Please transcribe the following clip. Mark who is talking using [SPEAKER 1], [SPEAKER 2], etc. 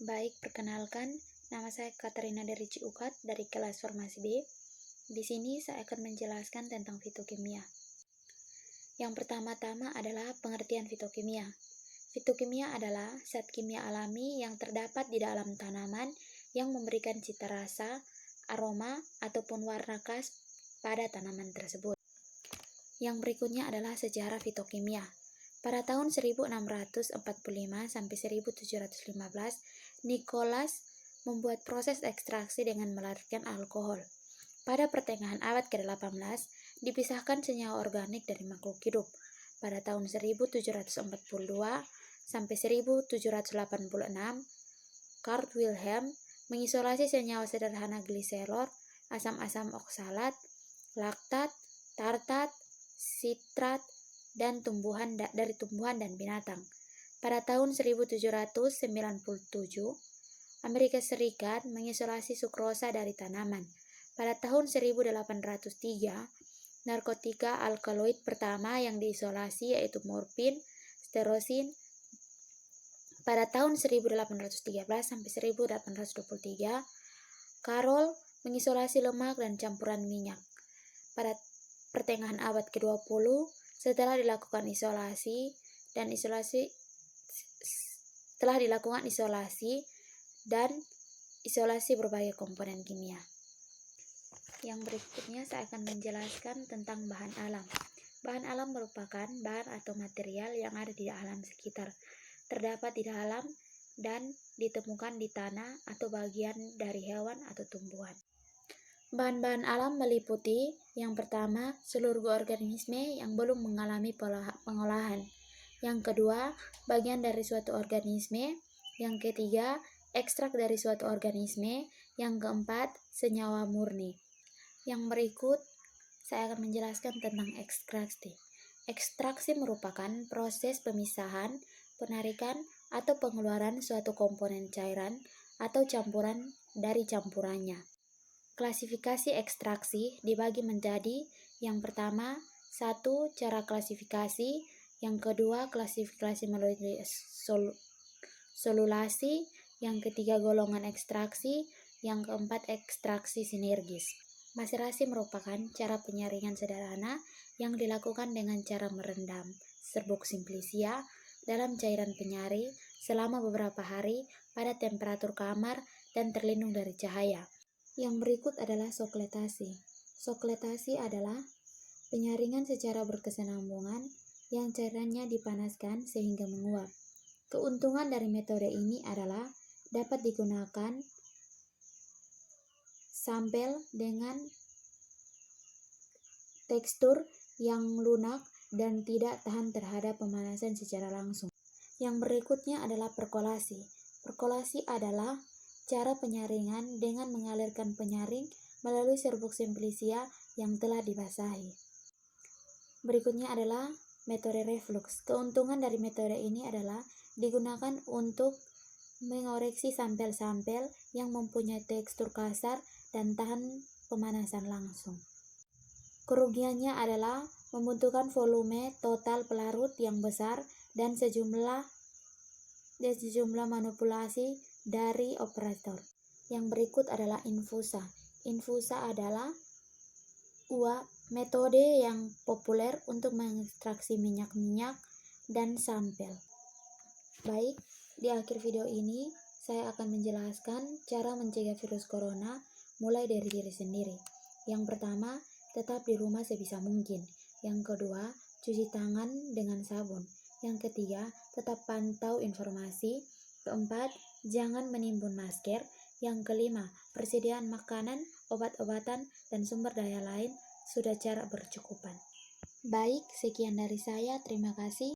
[SPEAKER 1] Baik, perkenalkan, nama saya Katarina dari Ciukat dari kelas Farmasi B. Di sini saya akan menjelaskan tentang fitokimia. Yang pertama-tama adalah pengertian fitokimia. Fitokimia adalah zat kimia alami yang terdapat di dalam tanaman yang memberikan cita rasa, aroma, ataupun warna khas pada tanaman tersebut. Yang berikutnya adalah sejarah fitokimia. Pada tahun 1645 sampai 1715, Nicholas membuat proses ekstraksi dengan melarutkan alkohol. Pada pertengahan abad ke-18, dipisahkan senyawa organik dari makhluk hidup. Pada tahun 1742 sampai 1786, Carl Wilhelm mengisolasi senyawa sederhana gliserol, asam-asam oksalat, laktat, tartat, sitrat, dan dari tumbuhan dan binatang. Pada tahun 1797, Amerika Serikat mengisolasi sukrosa dari tanaman. Pada tahun 1803, narkotika alkaloid pertama yang diisolasi yaitu morfin, sterosin. Pada tahun 1813 sampai 1823, Carroll mengisolasi lemak dan campuran minyak. Pada pertengahan abad ke-20, setelah dilakukan isolasi dan isolasi berbagai komponen kimia. Yang berikutnya saya akan menjelaskan tentang bahan alam. Bahan alam merupakan bahan atau material yang ada di alam sekitar, terdapat di dalam dan ditemukan di tanah atau bagian dari hewan atau tumbuhan. Bahan-bahan alam meliputi yang pertama, seluruh organisme yang belum mengalami pengolahan. Yang kedua, bagian dari suatu organisme. Yang ketiga, ekstrak dari suatu organisme. Yang keempat, senyawa murni. Yang berikut, saya akan menjelaskan tentang ekstraksi. Ekstraksi merupakan proses pemisahan, penarikan, atau pengeluaran suatu komponen cairan atau campuran dari campurannya. Klasifikasi ekstraksi dibagi menjadi yang pertama, 1. Cara klasifikasi, yang kedua klasifikasi melalui solulasi, yang ketiga golongan ekstraksi, yang keempat ekstraksi sinergis. Maserasi merupakan cara penyaringan sederhana yang dilakukan dengan cara merendam serbuk simplicia dalam cairan penyari selama beberapa hari pada temperatur kamar dan terlindung dari cahaya. Yang berikut adalah sokletasi. Sokletasi adalah penyaringan secara berkesinambungan yang cairannya dipanaskan sehingga menguap. Keuntungan dari metode ini adalah dapat digunakan sampel dengan tekstur yang lunak dan tidak tahan terhadap pemanasan secara langsung. Yang berikutnya adalah perkolasi. Perkolasi adalah cara penyaringan dengan mengalirkan penyaring melalui serbuk simplicia yang telah dibasahi. Berikutnya adalah metode reflux. Keuntungan dari metode ini adalah digunakan untuk mengoreksi sampel-sampel yang mempunyai tekstur kasar dan tahan pemanasan langsung. Kerugiannya adalah membutuhkan volume total pelarut yang besar dan sejumlah manipulasi dari operator. Yang berikut adalah infusa. Infusa adalah metode yang populer untuk mengekstraksi minyak-minyak dan sampel. Baik, di akhir video ini saya akan menjelaskan cara mencegah virus corona mulai dari diri sendiri. Yang pertama, tetap di rumah sebisa mungkin. Yang kedua, cuci tangan dengan sabun. Yang ketiga, tetap pantau informasi. Keempat, jangan menimbun masker. Yang kelima, persediaan makanan, obat-obatan, dan sumber daya lain sudah cara bercukupan. Baik, sekian dari saya. Terima kasih.